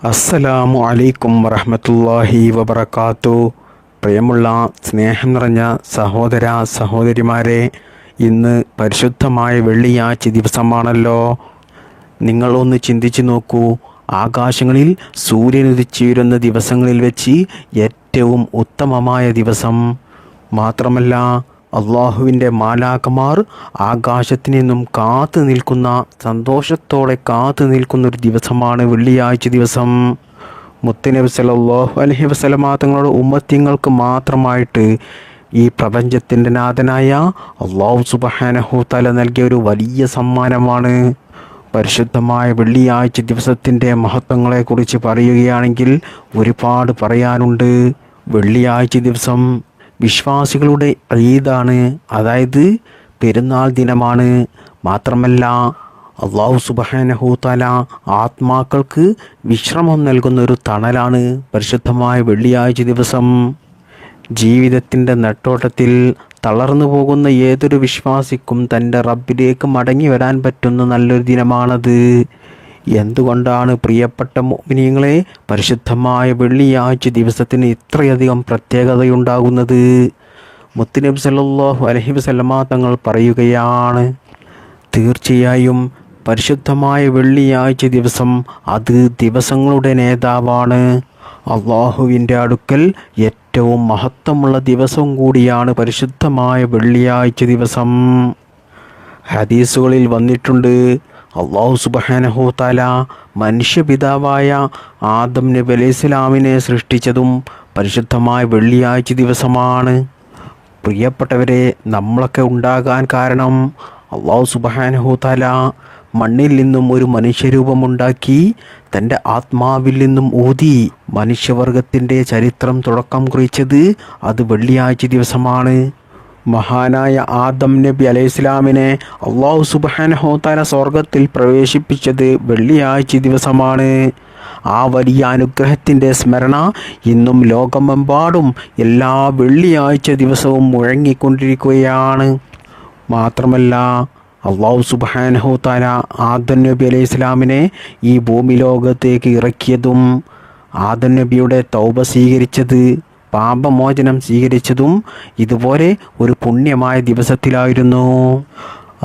അസ്സലാമു അലൈക്കും വറഹ്മത്തുള്ളാഹി വബറകാത്തു. പ്രിയമുള്ള സ്നേഹം നിറഞ്ഞ സഹോദര സഹോദരിമാരെ, ഇന്ന് പരിശുദ്ധമായ വെള്ളിയാഴ്ച ദിവസമാണല്ലോ. നിങ്ങളൊന്ന് ചിന്തിച്ചു നോക്കൂ. ആകാശങ്ങളിൽ സൂര്യൻ ഉദിച്ചുയരുന്ന ദിവസങ്ങളിൽ വെച്ച് ഏറ്റവും ഉത്തമമായ ദിവസം. മാത്രമല്ല, അള്ളാഹുവിൻ്റെ മാലാഖമാർ ആകാശത്തു നിന്നും കാത്തു നിൽക്കുന്ന, സന്തോഷത്തോടെ കാത്തു നിൽക്കുന്നൊരു ദിവസമാണ് വെള്ളിയാഴ്ച ദിവസം. മുത്തുനബി സല്ലല്ലാഹു അലൈഹി വസല്ലമ തങ്ങളുടെ ഉമ്മത്തിങ്ങൾക്ക് മാത്രമായിട്ട് ഈ പ്രപഞ്ചത്തിൻ്റെ നാഥനായ അള്ളാഹു സുബ്ഹാനഹു തആല നൽകിയ ഒരു വലിയ സമ്മാനമാണ്. പരിശുദ്ധമായ വെള്ളിയാഴ്ച ദിവസത്തിൻ്റെ മഹത്വങ്ങളെക്കുറിച്ച് പറയുകയാണെങ്കിൽ ഒരുപാട് പറയാനുണ്ട്. വെള്ളിയാഴ്ച ദിവസം വിശ്വാസികളുടെ ഈദാണ്, അതായത് പെരുന്നാൾ ദിനമാണ്. മാത്രമല്ല, അല്ലാഹു സുബ്ഹാനഹു തആല ആത്മാക്കൾക്ക് വിശ്രമം നൽകുന്ന ഒരു തണലാണ് പരിശുദ്ധമായ വെള്ളിയാഴ്ച ദിവസം. ജീവിതത്തിൻ്റെ നെട്ടോട്ടത്തിൽ തളർന്നു പോകുന്ന ഏതൊരു വിശ്വാസിക്കും തൻ്റെ റബ്ബിലേക്ക് മടങ്ങി വരാൻ പറ്റുന്ന നല്ലൊരു ദിനമാണത്. എന്തുകൊണ്ടാണ് പ്രിയപ്പെട്ട മുഅ്മിനീങ്ങളെ പരിശുദ്ധമായ വെള്ളിയാഴ്ച ദിവസത്തിന് ഇത്രയധികം പ്രത്യേകതയുണ്ടാകുന്നത്? മുത്തുനബി സല്ലല്ലാഹു അലൈഹി വസല്ലമ തങ്ങൾ പറയുകയാണ്, തീർച്ചയായും പരിശുദ്ധമായ വെള്ളിയാഴ്ച ദിവസം അത് ദിവസങ്ങളുടെ നേതാവാണ്. അള്ളാഹുവിൻ്റെ അടുക്കൽ ഏറ്റവും മഹത്വമുള്ള ദിവസവും കൂടിയാണ് പരിശുദ്ധമായ വെള്ളിയാഴ്ച ദിവസം. ഹദീസുകളിൽ വന്നിട്ടുണ്ട്, അല്ലാഹു സുബ്ഹാനഹു തആല മനുഷ്യപിതാവായ ആദം നബി അലൈഹിസ്സലാമിനെ സൃഷ്ടിച്ചതും പരിശുദ്ധമായ വെള്ളിയാഴ്ച ദിവസമാണ്. പ്രിയപ്പെട്ടവരെ, നമ്മളൊക്കെ ഉണ്ടാകാൻ കാരണം അല്ലാഹു സുബ്ഹാനഹു തആല മണ്ണിൽ നിന്നും ഒരു മനുഷ്യരൂപമുണ്ടാക്കി തൻ്റെ ആത്മാവിൽ നിന്നും ഊതി മനുഷ്യവർഗത്തിൻ്റെ ചരിത്രം തുടക്കം കുറിച്ചത് അത് വെള്ളിയാഴ്ച ദിവസമാണ്. മഹാനായ ആദം നബി അലൈഹിസ്സലാമിനെ അല്ലാഹു സുബ്ഹാനഹു തആല സ്വർഗത്തിൽ പ്രവേശിപ്പിച്ചത് വെള്ളിയാഴ്ച ദിവസമാണ്. ആ വലിയ അനുഗ്രഹത്തിൻ്റെ സ്മരണ ഇന്നും ലോകമെമ്പാടും എല്ലാ വെള്ളിയാഴ്ച ദിവസവും മുഴങ്ങിക്കൊണ്ടിരിക്കുകയാണ്. മാത്രമല്ല, അല്ലാഹു സുബ്ഹാനഹു തആല ആദം നബി അലൈഹിസ്സലാമിനെ ഈ ഭൂമി ലോകത്തേക്ക് ഇറക്കിയതും ആദം നബിയുടെ തൗബ സ്വീകരിച്ചത്, പാപമോചനം സ്വീകരിച്ചതും ഇതുപോലെ ഒരു പുണ്യമായ ദിവസത്തിലായിരുന്നു.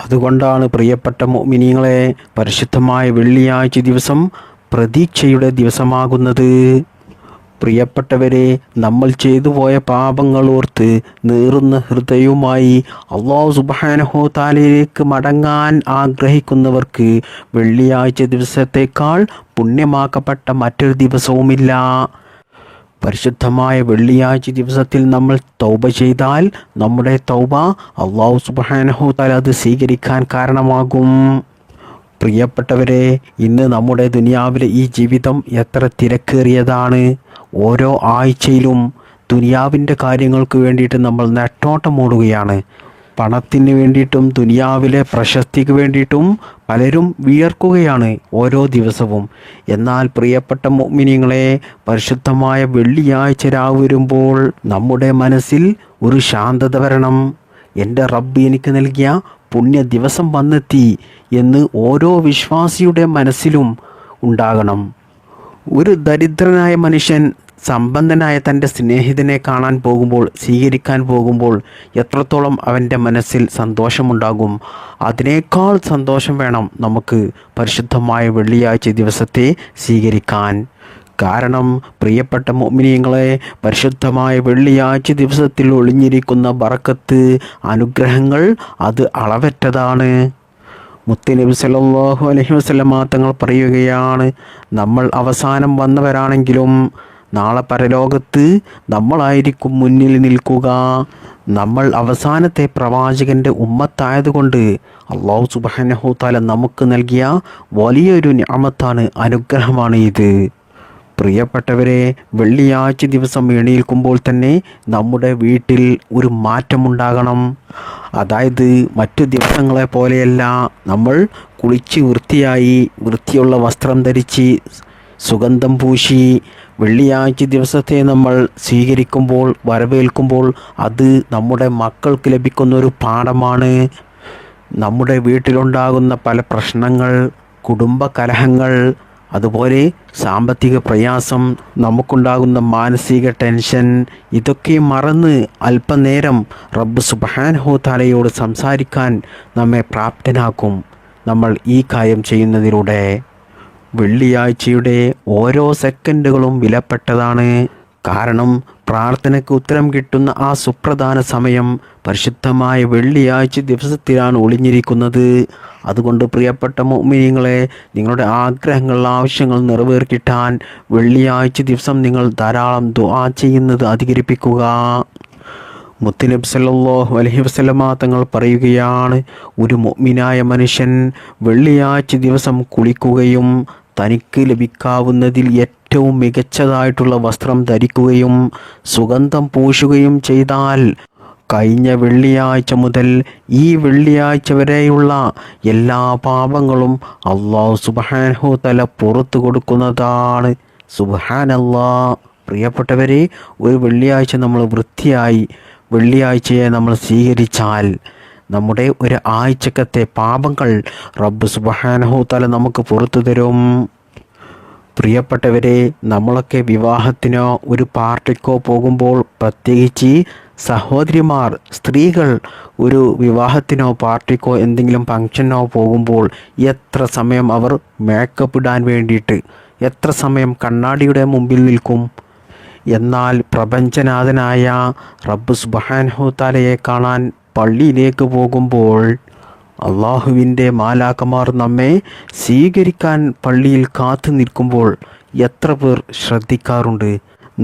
അതുകൊണ്ടാണ് പ്രിയപ്പെട്ട മുഅ്മിനീങ്ങളെ പരിശുദ്ധമായ വെള്ളിയാഴ്ച ദിവസം പ്രതീക്ഷയുടെ ദിവസമാകുന്നത്. പ്രിയപ്പെട്ടവരെ, നമ്മൾ ചെയ്തു പോയ പാപങ്ങൾ ഓർത്ത് നീറുന്ന ഹൃദയവുമായി അല്ലാഹു സുബ്ഹാനഹു തആലയിലേക്ക് മടങ്ങാൻ ആഗ്രഹിക്കുന്നവർക്ക് വെള്ളിയാഴ്ച ദിവസത്തേക്കാൾ പുണ്യമാക്കപ്പെട്ട മറ്റൊരു ദിവസവുമില്ല. പരിശുദ്ധമായ വെള്ളിയാഴ്ച ദിവസത്തിൽ നമ്മൾ തൗബ ചെയ്താൽ നമ്മുടെ തൗബ അല്ലാഹു സുബ്ഹാനഹു തആല അത് സ്വീകരിക്കാൻ കാരണമാകും. പ്രിയപ്പെട്ടവരെ, ഇന്ന് നമ്മുടെ ദുനിയാവിലെ ഈ ജീവിതം എത്ര തിരക്കേറിയതാണ്. ഓരോ ആഴ്ചയിലും ദുനിയാവിൻ്റെ കാര്യങ്ങൾക്ക് വേണ്ടിയിട്ട് നമ്മൾ നെട്ടോട്ടമോടുകയാണ്. പണത്തിന് വേണ്ടിയിട്ടും ദുനിയാവിലെ പ്രശസ്തിക്ക് വേണ്ടിയിട്ടും പലരും വിയർക്കുകയാണ് ഓരോ ദിവസവും. എന്നാൽ പ്രിയപ്പെട്ട മുഅ്മിനീങ്ങളെ, പരിശുദ്ധമായ വെള്ളിയാഴ്ച രാവ് വരുമ്പോൾ നമ്മുടെ മനസ്സിൽ ഒരു ശാന്തത വരണം. എൻ്റെ റബ്ബ് എനിക്ക് നൽകിയ പുണ്യ ദിവസം വന്നെത്തി എന്ന് ഓരോ വിശ്വാസിയുടെ മനസ്സിലും ഉണ്ടാകണം. ഒരു ദരിദ്രനായ മനുഷ്യൻ സമ്പന്നനായ തൻ്റെ സ്നേഹിതനെ കാണാൻ പോകുമ്പോൾ, സ്വീകരിക്കാൻ പോകുമ്പോൾ എത്രത്തോളം അവൻ്റെ മനസ്സിൽ സന്തോഷമുണ്ടാകും. അതിനേക്കാൾ സന്തോഷം വേണം നമുക്ക് പരിശുദ്ധമായ വെള്ളിയാഴ്ച ദിവസത്തെ സ്വീകരിക്കാൻ. കാരണം പ്രിയപ്പെട്ട മുഅ്മിനീങ്ങളെ, പരിശുദ്ധമായ വെള്ളിയാഴ്ച ദിവസത്തിൽ ഒളിഞ്ഞിരിക്കുന്ന ബറക്കത്ത്, അനുഗ്രഹങ്ങൾ അത് അളവറ്റതാണ്. മുത്തുനബി സല്ലല്ലാഹു അലൈഹി വസല്ലമ തങ്ങൾ പറയുകയാണ്, നമ്മൾ അവസാനം വന്നവരാണെങ്കിലും നാളെ പരലോകത്ത് നമ്മളായിരിക്കും മുന്നിൽ നിൽക്കുക. നമ്മൾ അവസാനത്തെ പ്രവാചകൻ്റെ ഉമ്മത്തായതുകൊണ്ട് അല്ലാഹു സുബ്ഹാനഹു തആല നമുക്ക് നൽകിയ വലിയൊരു നിഅമത്താണ്, അനുഗ്രഹമാണ് ഇത്. പ്രിയപ്പെട്ടവരെ, വെള്ളിയാഴ്ച ദിവസം എണീൽക്കുമ്പോൾ തന്നെ നമ്മുടെ വീട്ടിൽ ഒരു മാറ്റമുണ്ടാകണം. അതായത് മറ്റു ദിവസങ്ങളെ പോലെയല്ല, നമ്മൾ കുളിച്ച് വൃത്തിയായി വൃത്തിയുള്ള വസ്ത്രം ധരിച്ച് സുഗന്ധം പൂശി വെള്ളിയാഴ്ച ദിവസത്തെ നമ്മൾ സ്വീകരിക്കുമ്പോൾ, വരവേൽക്കുമ്പോൾ അത് നമ്മുടെ മക്കൾക്ക് ലഭിക്കുന്നൊരു പാഠമാണ്. നമ്മുടെ വീട്ടിലുണ്ടാകുന്ന പല പ്രശ്നങ്ങൾ, കുടുംബ കലഹങ്ങൾ, അതുപോലെ സാമ്പത്തിക പ്രയാസം, നമുക്കുണ്ടാകുന്ന മാനസിക ടെൻഷൻ, ഇതൊക്കെ മറന്ന് അല്പനേരം റബ്ബ് സുബ്ഹാനഹു തആലയോട് സംസാരിക്കാൻ നമ്മെ പ്രാപ്തനാക്കും നമ്മൾ ഈ കാര്യം ചെയ്യുന്നതിലൂടെ. വെള്ളിയാഴ്ചയുടെ ഓരോ സെക്കൻഡുകളും വിലപ്പെട്ടതാണ്. കാരണം പ്രാർത്ഥനയ്ക്ക് ഉത്തരം കിട്ടുന്ന ആ സുപ്രധാന സമയം പരിശുദ്ധമായ വെള്ളിയാഴ്ച ദിവസത്തിലാണ് ഒളിഞ്ഞിരിക്കുന്നത്. അതുകൊണ്ട് പ്രിയപ്പെട്ട മുഅ്മിനീങ്ങളെ, നിങ്ങളുടെ ആഗ്രഹങ്ങൾ, ആവശ്യങ്ങൾ നിറവേറിക്കിട്ടാൻ വെള്ളിയാഴ്ച ദിവസം നിങ്ങൾ ധാരാളം ദുആ ചെയ്യുന്നത് അധികരിപ്പിക്കുക. മുത്തുനബി സല്ലല്ലാഹു അലൈഹി വസല്ലമ തങ്ങൾ പറയുകയാണ്, ഒരു മുഅ്മിനായ മനുഷ്യൻ വെള്ളിയാഴ്ച ദിവസം കുളിക്കുകയും തനിക്ക് ലഭിക്കാവുന്നതിൽ ഏറ്റവും മികച്ചതായിട്ടുള്ള വസ്ത്രം ധരിക്കുകയും സുഗന്ധം പൂശുകയും ചെയ്താൽ കഴിഞ്ഞ വെള്ളിയാഴ്ച മുതൽ ഈ വെള്ളിയാഴ്ച വരെയുള്ള എല്ലാ പാപങ്ങളും അല്ലാഹു സുബ്ഹാനഹു തആല പുറത്തു കൊടുക്കുന്നതാണ്. സുബ്ഹാനല്ലാഹ്. പ്രിയപ്പെട്ടവരെ, ഒരു വെള്ളിയാഴ്ച നമ്മൾ വൃത്തിയായി വെള്ളിയാഴ്ചയെ നമ്മൾ സ്വീകരിച്ചാൽ നമ്മുടെ ഒരു ആഴ്ചക്കത്തെ പാപങ്ങൾ റബ്ബ് സുബ്ഹാനഹു തആല നമുക്ക് പുറത്തു തരും. പ്രിയപ്പെട്ടവരെ, നമ്മളൊക്കെ വിവാഹത്തിനോ ഒരു പാർട്ടിക്കോ പോകുമ്പോൾ, പ്രത്യേകിച്ച് സഹോദരിമാർ, സ്ത്രീകൾ ഒരു വിവാഹത്തിനോ പാർട്ടിക്കോ എന്തെങ്കിലും ഫംഗ്ഷനോ പോകുമ്പോൾ എത്ര സമയം അവർ മേക്കപ്പ് ഇടാൻ വേണ്ടിയിട്ട് എത്ര സമയം കണ്ണാടിയുടെ മുമ്പിൽ നിൽക്കും. എന്നാൽ പ്രപഞ്ചനാഥനായ റബ്ബ് സുബ്ഹാനഹു തആലയെ കാണാൻ പള്ളിയിലേക്ക് പോകുമ്പോൾ അള്ളാഹുവിൻ്റെ മാലാഖമാർ നമ്മെ സ്വീകരിക്കാൻ പള്ളിയിൽ കാത്തു നിൽക്കുമ്പോൾ എത്ര പേർ ശ്രദ്ധിക്കാറുണ്ട്?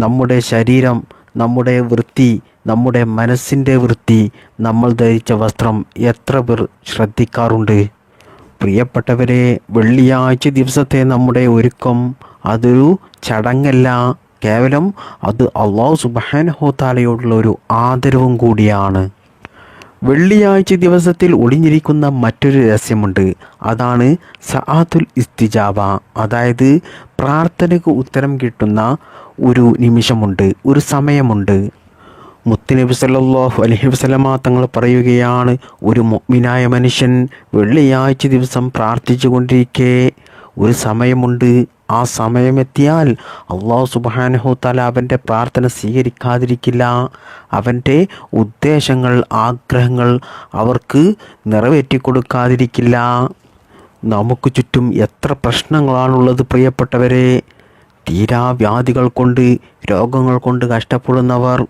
നമ്മുടെ ശരീരം, നമ്മുടെ വൃത്തി, നമ്മുടെ മനസ്സിൻ്റെ വൃത്തി, നമ്മൾ ധരിച്ച വസ്ത്രം എത്ര പേർ ശ്രദ്ധിക്കാറുണ്ട്? പ്രിയപ്പെട്ടവരെ, വെള്ളിയാഴ്ച ദിവസത്തെ നമ്മുടെ ഒരുക്കം അതൊരു ചടങ്ങല്ല, കേവലം അത് അല്ലാഹു സുബ്ഹാനഹു തആലയോടുള്ള ഒരു ആദരവും കൂടിയാണ്. വെള്ളിയാഴ്ച ദിവസത്തിൽ ഒളിഞ്ഞിരിക്കുന്ന മറ്റൊരു രഹസ്യമുണ്ട്. അതാണ് സഅത്തുൽ ഇസ്തിജാബ. അതായത് പ്രാർത്ഥനയ്ക്ക് ഉത്തരം കിട്ടുന്ന ഒരു നിമിഷമുണ്ട്, ഒരു സമയമുണ്ട്. മുത്തുനബി സല്ലല്ലാഹു അലൈഹി വസല്ലമ തങ്ങൾ പറയുകയാണ്, ഒരു മുഅ്മിനായ മനുഷ്യൻ വെള്ളിയാഴ്ച ദിവസം പ്രാർത്ഥിച്ചു കൊണ്ടിരിക്കെ ഒരു സമയമുണ്ട്. ആ സമയമെത്തിയാൽ അല്ലാഹു സുബ്ഹാനഹു തആല അവൻ്റെ പ്രാർത്ഥന സ്വീകരിക്കാതിരിക്കില്ല. അവൻ്റെ ഉദ്ദേശങ്ങൾ, ആഗ്രഹങ്ങൾ അവർക്ക് നിറവേറ്റി കൊടുക്കാതിരിക്കില്ല. നമുക്ക് ചുറ്റും എത്ര പ്രശ്നങ്ങളാണുള്ളത് പ്രിയപ്പെട്ടവരെ. തീരാവ്യാധികൾ കൊണ്ട്, രോഗങ്ങൾ കൊണ്ട് കഷ്ടപ്പെടുന്നവർ,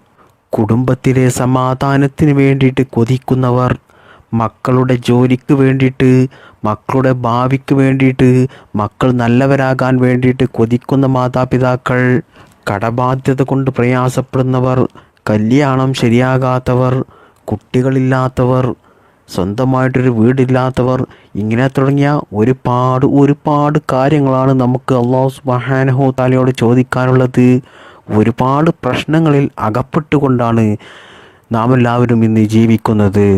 കുടുംബത്തിലെ സമാധാനത്തിന് വേണ്ടിയിട്ട് കൊതിക്കുന്നവർ, മക്കളുടെ ജോലിക്ക് വേണ്ടിയിട്ട്, മക്കളുടെ ഭാവിക്ക് വേണ്ടിയിട്ട്, മക്കൾ നല്ലവരാകാൻ വേണ്ടിയിട്ട് കൊതിക്കുന്ന മാതാപിതാക്കൾ, കടബാധ്യത കൊണ്ട് പ്രയാസപ്പെടുന്നവർ, കല്യാണം ശരിയാകാത്തവർ, കുട്ടികളില്ലാത്തവർ, സ്വന്തമായിട്ടൊരു വീടില്ലാത്തവർ, ഇങ്ങനെ തുടങ്ങിയ ഒരുപാട് കാര്യങ്ങളാണ് നമുക്ക് അല്ലാഹു സുബ്ഹാനഹു തആലയോട് ചോദിക്കാനുള്ളത്. ഒരുപാട് പ്രശ്നങ്ങളിൽ അകപ്പെട്ടുകൊണ്ടാണ് നാം എല്ലാവരും ഇന്ന് ജീവിക്കുന്നത്.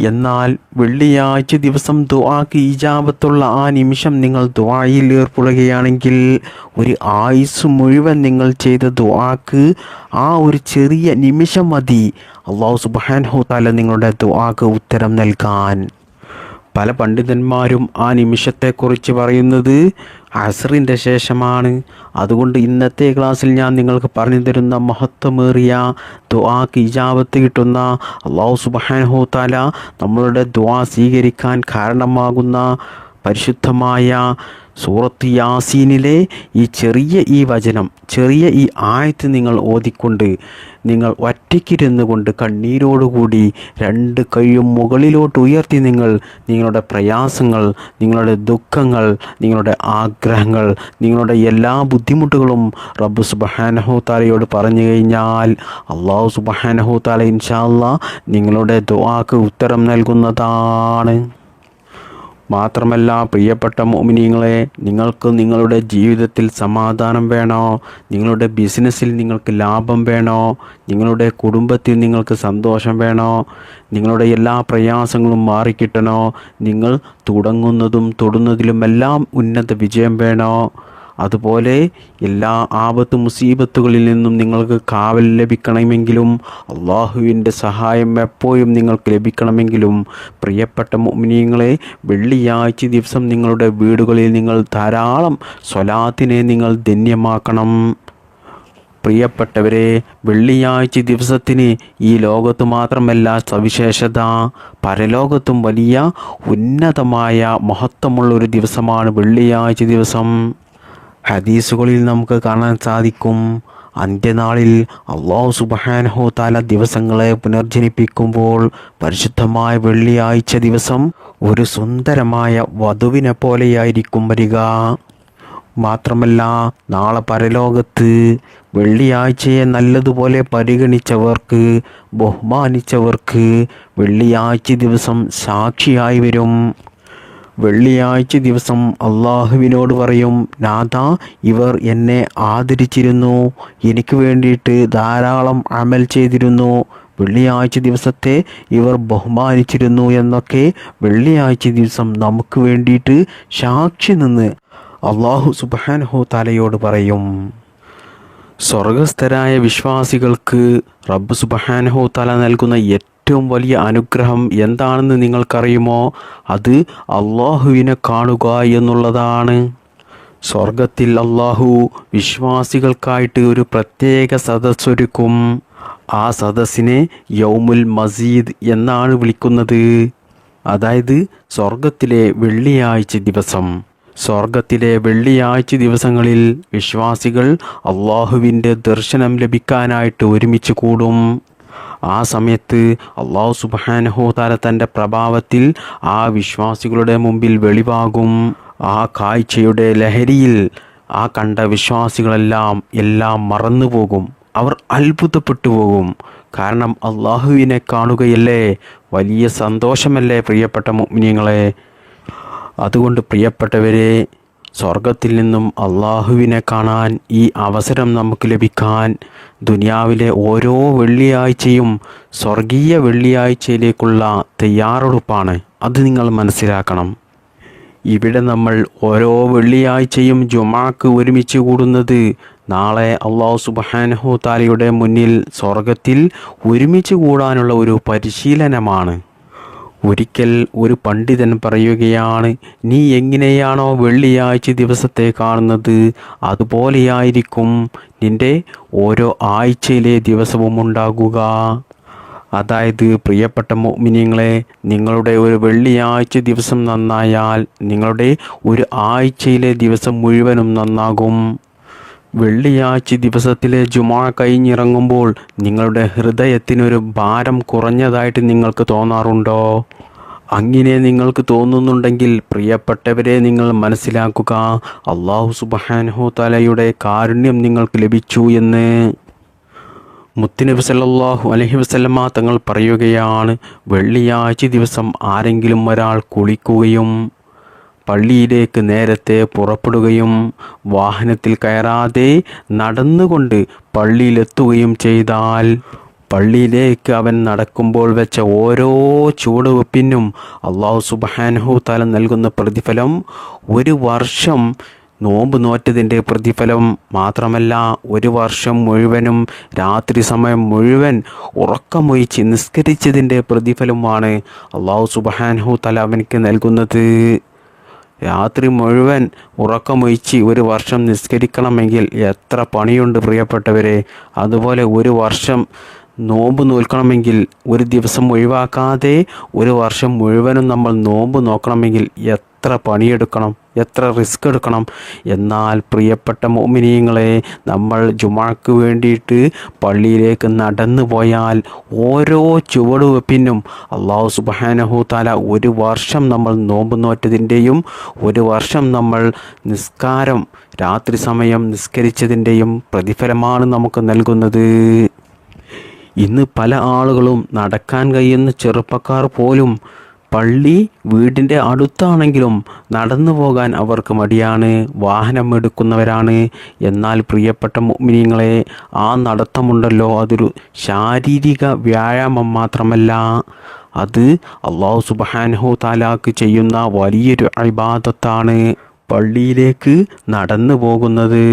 എന്നാൽ വെള്ളിയാഴ്ച ദിവസം ദുആക്ക് ഇജാബത്തുള്ള ആ നിമിഷം നിങ്ങൾ ദുആയിൽ ഏർപ്പെടുകയാണെങ്കിൽ, ഒരു ആയുസ് മുഴുവൻ നിങ്ങൾ ചെയ്ത ദുആക്ക് ആ ഒരു ചെറിയ നിമിഷം മതി അല്ലാഹു സുബ്ഹാനഹു തആല നിങ്ങളുടെ ദുആക്ക് ഉത്തരം നൽകാൻ. പല പണ്ഡിതന്മാരും ആ നിമിഷത്തെക്കുറിച്ച് പറയുന്നത് അസ്റിൻ്റെ ശേഷമാണ്. അതുകൊണ്ട് ഇന്നത്തെ ക്ലാസ്സിൽ ഞാൻ നിങ്ങൾക്ക് പറഞ്ഞു തരുന്ന മഹത്വമേറിയ ദുആക്ക് ഇജാബത്ത് കിട്ടുന്ന, അല്ലാഹു സുബ്ഹാനഹു തആല നമ്മളുടെ ദുആ സ്വീകരിക്കാൻ കാരണമാകുന്ന പരിശുദ്ധമായ സൂറത്ത് യാസീനിലെ ഈ ചെറിയ വചനം, ചെറിയ ഈ ആയത്ത് നിങ്ങൾ ഓതിക്കൊണ്ട്, നിങ്ങൾ ഒറ്റയ്ക്കിരുന്നു കൊണ്ട് കണ്ണീരോടുകൂടി രണ്ട് കൈയും മുകളിലോട്ട് ഉയർത്തി നിങ്ങളുടെ പ്രയാസങ്ങൾ, നിങ്ങളുടെ ദുഃഖങ്ങൾ, നിങ്ങളുടെ ആഗ്രഹങ്ങൾ, നിങ്ങളുടെ എല്ലാ ബുദ്ധിമുട്ടുകളും റബ്ബ് സുബ്ഹാനഹു തആലയോട് പറഞ്ഞു കഴിഞ്ഞാൽ അല്ലാഹു സുബ്ഹാനഹു തആല ഇൻഷാ അല്ലാഹ് നിങ്ങളുടെ ദുആക്ക് ഉത്തരം നൽകുന്നതാണ്. മാത്രമല്ല പ്രിയപ്പെട്ട മുഅ്മിനീങ്ങളെ, നിങ്ങൾക്ക് നിങ്ങളുടെ ജീവിതത്തിൽ സമാധാനം വേണോ? നിങ്ങളുടെ ബിസിനസ്സിൽ നിങ്ങൾക്ക് ലാഭം വേണോ? നിങ്ങളുടെ കുടുംബത്തിൽ നിങ്ങൾക്ക് സന്തോഷം വേണോ? നിങ്ങളുടെ എല്ലാ പ്രയാസങ്ങളും മാറിക്കിട്ടണോ? നിങ്ങൾ തുടങ്ങുന്നതും തൊടുന്നതിലുമെല്ലാം ഉന്നത വിജയം വേണോ? അതുപോലെ എല്ലാ ആപത്ത് മുസീബത്തുകളിൽ നിന്നും നിങ്ങൾക്ക് കാവൽ ലഭിക്കണമെങ്കിലും അള്ളാഹുവിൻ്റെ സഹായം എപ്പോഴും നിങ്ങൾക്ക് ലഭിക്കണമെങ്കിലും പ്രിയപ്പെട്ട മുഅ്മിനീങ്ങളെ, വെള്ളിയാഴ്ച ദിവസം നിങ്ങളുടെ വീടുകളിൽ നിങ്ങൾ ധാരാളം സ്വലാത്തിനെ നിങ്ങൾ ധന്യമാക്കണം. പ്രിയപ്പെട്ടവരെ, വെള്ളിയാഴ്ച ദിവസത്തിന് ഈ ലോകത്ത് മാത്രമല്ല സവിശേഷത, പരലോകത്തും വലിയ ഉന്നതമായ മഹത്വമുള്ളൊരു ദിവസമാണ് വെള്ളിയാഴ്ച ദിവസം. ഹദീസുകളിൽ നമുക്ക് കാണാൻ സാധിക്കും, അന്ത്യനാളിൽ അല്ലാഹു സുബ്ഹാനഹു തആല ദിവസങ്ങളെ പുനർജനിപ്പിക്കുമ്പോൾ പരിശുദ്ധമായ വെള്ളിയാഴ്ച ദിവസം ഒരു സുന്ദരമായ വധുവിനെ പോലെയായിരിക്കും വരിക. മാത്രമല്ല, നാളെ പരലോകത്ത് വെള്ളിയാഴ്ചയെ നല്ലതുപോലെ പരിഗണിച്ചവർക്ക്, ബഹുമാനിച്ചവർക്ക് വെള്ളിയാഴ്ച ദിവസം സാക്ഷിയായി വരും. വെള്ളിയാഴ്ച ദിവസം അള്ളാഹുവിനോട് പറയും, നാഥാ, ഇവർ എന്നെ ആദരിച്ചിരുന്നു, എനിക്ക് വേണ്ടിയിട്ട് ധാരാളം അമൽ ചെയ്തിരുന്നു, വെള്ളിയാഴ്ച ദിവസത്തെ ഇവർ ബഹുമാനിച്ചിരുന്നു എന്നൊക്കെ വെള്ളിയാഴ്ച ദിവസം നമുക്ക് വേണ്ടിയിട്ട് സാക്ഷി നിന്ന് അള്ളാഹു സുബ്ഹാനഹു തആലയോട് പറയും. സ്വർഗസ്ഥരായ വിശ്വാസികൾക്ക് റബ്ബ് സുബ്ഹാനഹു തആല നൽകുന്ന ഏറ്റവും വലിയ അനുഗ്രഹം എന്താണെന്ന് നിങ്ങൾക്കറിയുമോ? അത് അള്ളാഹുവിനെ കാണുക എന്നുള്ളതാണ്. സ്വർഗത്തിൽ അള്ളാഹു വിശ്വാസികൾക്കായിട്ട് ഒരു പ്രത്യേക സദസ്സൊരുക്കും. ആ സദസ്സിനെ യൗമുൽ മസീദ് എന്നാണ് വിളിക്കുന്നത്. അതായത് സ്വർഗത്തിലെ വെള്ളിയാഴ്ച ദിവസം. സ്വർഗത്തിലെ വെള്ളിയാഴ്ച ദിവസങ്ങളിൽ വിശ്വാസികൾ അള്ളാഹുവിൻ്റെ ദർശനം ലഭിക്കാനായിട്ട് ഒരുമിച്ച് കൂടും. ആ സമയത്ത് അള്ളാഹു സുബ്ഹാനഹു തആല തൻ്റെ പ്രഭാവത്തിൽ ആ വിശ്വാസികളുടെ മുമ്പിൽ വെളിവാകും. ആ കാഴ്ചയുടെ ലഹരിയിൽ ആ കണ്ട എല്ലാം മറന്നു പോകും. അവർ അത്ഭുതപ്പെട്ടു പോകും. കാരണം അള്ളാഹുവിനെ കാണുകയല്ലേ, വലിയ സന്തോഷമല്ലേ പ്രിയപ്പെട്ട മുഅ്മിനീങ്ങളെ. അതുകൊണ്ട് പ്രിയപ്പെട്ടവരെ, സ്വർഗത്തിൽ നിന്നും അള്ളാഹുവിനെ കാണാൻ ഈ അവസരം നമുക്ക് ലഭിക്കാൻ ദുനിയാവിലെ ഓരോ വെള്ളിയാഴ്ചയും സ്വർഗീയ വെള്ളിയാഴ്ചയിലേക്കുള്ള തയ്യാറെടുപ്പാണ്. അത് നിങ്ങൾ മനസ്സിലാക്കണം. ഇവിടെ നമ്മൾ ഓരോ വെള്ളിയാഴ്ചയും ജുമാക്ക് ഒരുമിച്ച് കൂടുന്നത് നാളെ അല്ലാഹു സുബ്ഹാനഹു തആലയുടെ മുന്നിൽ സ്വർഗത്തിൽ ഒരുമിച്ച് കൂടാനുള്ള ഒരു പരിശീലനമാണ്. ഒരിക്കൽ ഒരു പണ്ഡിതൻ പറയുകയാണ്, നീ എങ്ങനെയാണോ വെള്ളിയാഴ്ച ദിവസത്തെ കാണുന്നത് അതുപോലെയായിരിക്കും നിൻ്റെ ഓരോ ആഴ്ചയിലെ ദിവസവും ഉണ്ടാകുക. അതായത് പ്രിയപ്പെട്ട മുഅ്മിനീങ്ങളെ, നിങ്ങളുടെ ഒരു വെള്ളിയാഴ്ച ദിവസം നന്നായാൽ നിങ്ങളുടെ ഒരു ആഴ്ചയിലെ ദിവസം മുഴുവനും നന്നാകും. വെള്ളിയാഴ്ച ദിവസത്തിലെ ജുമാ കഴിഞ്ഞിറങ്ങുമ്പോൾ നിങ്ങളുടെ ഹൃദയത്തിനൊരു ഭാരം കുറഞ്ഞതായിട്ട് നിങ്ങൾക്ക് തോന്നാറുണ്ടോ? അങ്ങനെ നിങ്ങൾക്ക് തോന്നുന്നുണ്ടെങ്കിൽ പ്രിയപ്പെട്ടവരെ, നിങ്ങൾ മനസ്സിലാക്കുക, അല്ലാഹു സുബ്ഹാനഹു തആലയുടെ കാരുണ്യം നിങ്ങൾക്ക് ലഭിച്ചു എന്ന്. മുത്തുനബി സല്ലല്ലാഹു അലൈഹി വസല്ലമ തങ്ങൾ പറയുകയാണ്, വെള്ളിയാഴ്ച ദിവസം ആരെങ്കിലും ഒരാൾ കുളിക്കുകയും പള്ളിയിലേക്ക് നേരത്തെ പുറപ്പെടുകയും വാഹനത്തിൽ കയറാതെ നടന്നുകൊണ്ട് പള്ളിയിലെത്തുകയും ചെയ്താൽ പള്ളിയിലേക്ക് അവൻ നടക്കുമ്പോൾ വെച്ച ഓരോ ചുവടുവെപ്പിനും അല്ലാഹു സുബ്ഹാനഹു തആല നൽകുന്ന പ്രതിഫലം ഒരു വർഷം നോമ്പ് നോറ്റതിൻ്റെ പ്രതിഫലം മാത്രമല്ല, ഒരു വർഷം മുഴുവനും രാത്രി സമയം മുഴുവൻ ഉറക്കമൊഴിച്ച് നിസ്കരിച്ചതിൻ്റെ പ്രതിഫലമാണ് അല്ലാഹു സുബ്ഹാനഹു തആല അവനക്ക് നൽകുന്നത്. രാത്രി മുഴുവൻ ഉറക്കമൊഴിച്ച് ഒരു വർഷം നിസ്കരിക്കണമെങ്കിൽ എത്ര പണിയുണ്ട് പ്രിയപ്പെട്ടവരെ. അതുപോലെ ഒരു വർഷം നോമ്പ് നോൽക്കണമെങ്കിൽ, ഒരു ദിവസം ഒഴിവാക്കാതെ ഒരു വർഷം മുഴുവനും നമ്മൾ നോമ്പ് നോക്കണമെങ്കിൽ എത്ര പണിയെടുക്കണം, എത്ര റിസ്ക് എടുക്കണം. എന്നാൽ പ്രിയപ്പെട്ട മുഅ്മിനീങ്ങളെ, നമ്മൾ ജുമാക്ക് വേണ്ടിയിട്ട് പള്ളിയിലേക്ക് നടന്നു പോയാൽ ഓരോ ചുവടുവെപ്പിനും അല്ലാഹു സുബ്ഹാനഹു തആല ഒരു വർഷം നമ്മൾ നോമ്പ് നോറ്റതിൻ്റെയും ഒരു വർഷം നമ്മൾ നിസ്കാരം രാത്രി സമയം നിസ്കരിച്ചതിൻ്റെയും പ്രതിഫലമാണ് നമുക്ക് നൽകുന്നത്. ഇന്ന് പല ആളുകളും നടക്കാൻ കഴിയുന്ന ചെറുപ്പക്കാർ പോലും പള്ളി വീടിൻ്റെ അടുത്താണെങ്കിലും നടന്നു പോകാൻ അവർക്ക് മടിയാണ്, വാഹനം എടുക്കുന്നവരാണ്. എന്നാൽ പ്രിയപ്പെട്ട മുഅ്മിനീങ്ങളെ, ആ നടത്തമുണ്ടല്ലോ, അതൊരു ശാരീരിക വ്യായാമം മാത്രമല്ല, അത് അല്ലാഹു സുബ്ഹാനഹു തആലക്ക് ചെയ്യുന്ന വലിയൊരു ഇബാദത്താണ്. പള്ളിയിലേക്ക് നടന്നു പോകുന്നത്.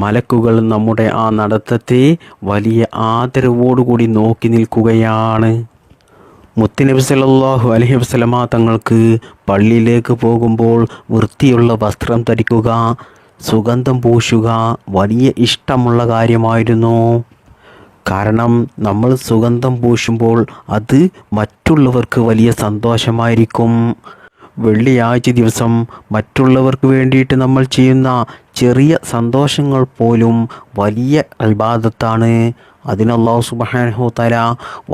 മലക്കുകൾ നമ്മുടെ ആ നടത്തത്തെ വലിയ ആദരവോടുകൂടി നോക്കി നിൽക്കുകയാണ്. മുത്തുനബി സല്ലല്ലാഹു അലൈഹി വസല്ലമ തങ്ങൾക്ക് പള്ളിയിലേക്ക് പോകുമ്പോൾ വൃത്തിയുള്ള വസ്ത്രം ധരിക്കുക, സുഗന്ധം പൂശുക വലിയ ഇഷ്ടമുള്ള കാര്യമായിരുന്നു. കാരണം നമ്മൾ സുഗന്ധം പൂശുമ്പോൾ അത് മറ്റുള്ളവർക്ക് വലിയ സന്തോഷമായിരിക്കും. വെള്ളിയാഴ്ച ദിവസം മറ്റുള്ളവർക്ക് വേണ്ടിയിട്ട് നമ്മൾ ചെയ്യുന്ന ചെറിയ സന്തോഷങ്ങൾ പോലും വലിയ ഇബാദത്താണ്. അതിന് അല്ലാഹു സുബ്ഹാനഹു വ തആല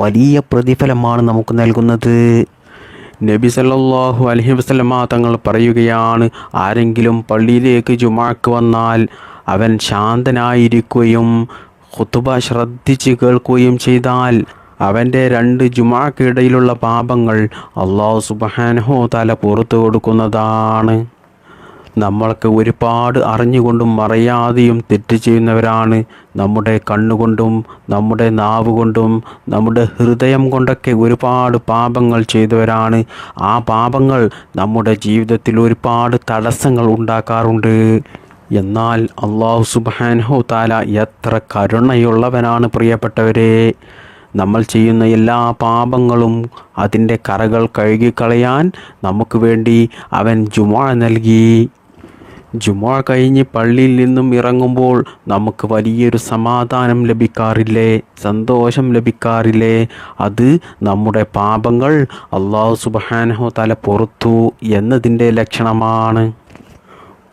വലിയ പ്രതിഫലമാണ് നമുക്ക് നൽകുന്നത്. നബി സല്ലല്ലാഹു അലൈഹി വസല്ലമ തങ്ങൾ പറയുകയാണ്, ആരെങ്കിലും പള്ളിയിലേക്ക് ജുമുഅക്ക് വന്നാൽ അവൻ ശാന്തനായിരിക്കുകയും ഖുതുബ ശ്രദ്ധിച്ച് കേൾക്കുകയും ചെയ്താൽ അവൻ്റെ 2 ജുമുഅക്കിടയിലുള്ള പാപങ്ങൾ അല്ലാഹു സുബ്ഹാനഹു വ തആല പുറത്തു കൊടുക്കുന്നതാണ്. നമ്മൾക്ക് ഒരുപാട് അറിഞ്ഞുകൊണ്ടും അറിയാതെയും തെറ്റ് ചെയ്യുന്നവരാണ്. നമ്മുടെ കണ്ണുകൊണ്ടും നമ്മുടെ നാവ് കൊണ്ടും നമ്മുടെ ഹൃദയം കൊണ്ടൊക്കെ ഒരുപാട് പാപങ്ങൾ ചെയ്തവരാണ്. ആ പാപങ്ങൾ നമ്മുടെ ജീവിതത്തിൽ ഒരുപാട് തടസ്സങ്ങൾ ഉണ്ടാക്കാറുണ്ട്. എന്നാൽ അല്ലാഹു സുബ്ഹാനഹു തആല എത്ര കരുണയുള്ളവനാണ് പ്രിയപ്പെട്ടവരെ. നമ്മൾ ചെയ്യുന്ന എല്ലാ പാപങ്ങളും അതിൻ്റെ കറകൾ കഴുകിക്കളയാൻ നമുക്ക് വേണ്ടി അവൻ ജുമുഅ നൽകി. ജുമുഅ കഴിഞ്ഞ് പള്ളിയിൽ നിന്നും ഇറങ്ങുമ്പോൾ നമുക്ക് വലിയൊരു സമാധാനം ലഭിക്കാറില്ലേ, സന്തോഷം ലഭിക്കാറില്ലേ? അത് നമ്മുടെ പാപങ്ങൾ അല്ലാഹു സുബ്ഹാനഹു തആല പുറത്തു എന്നതിൻ്റെ ലക്ഷണമാണ്.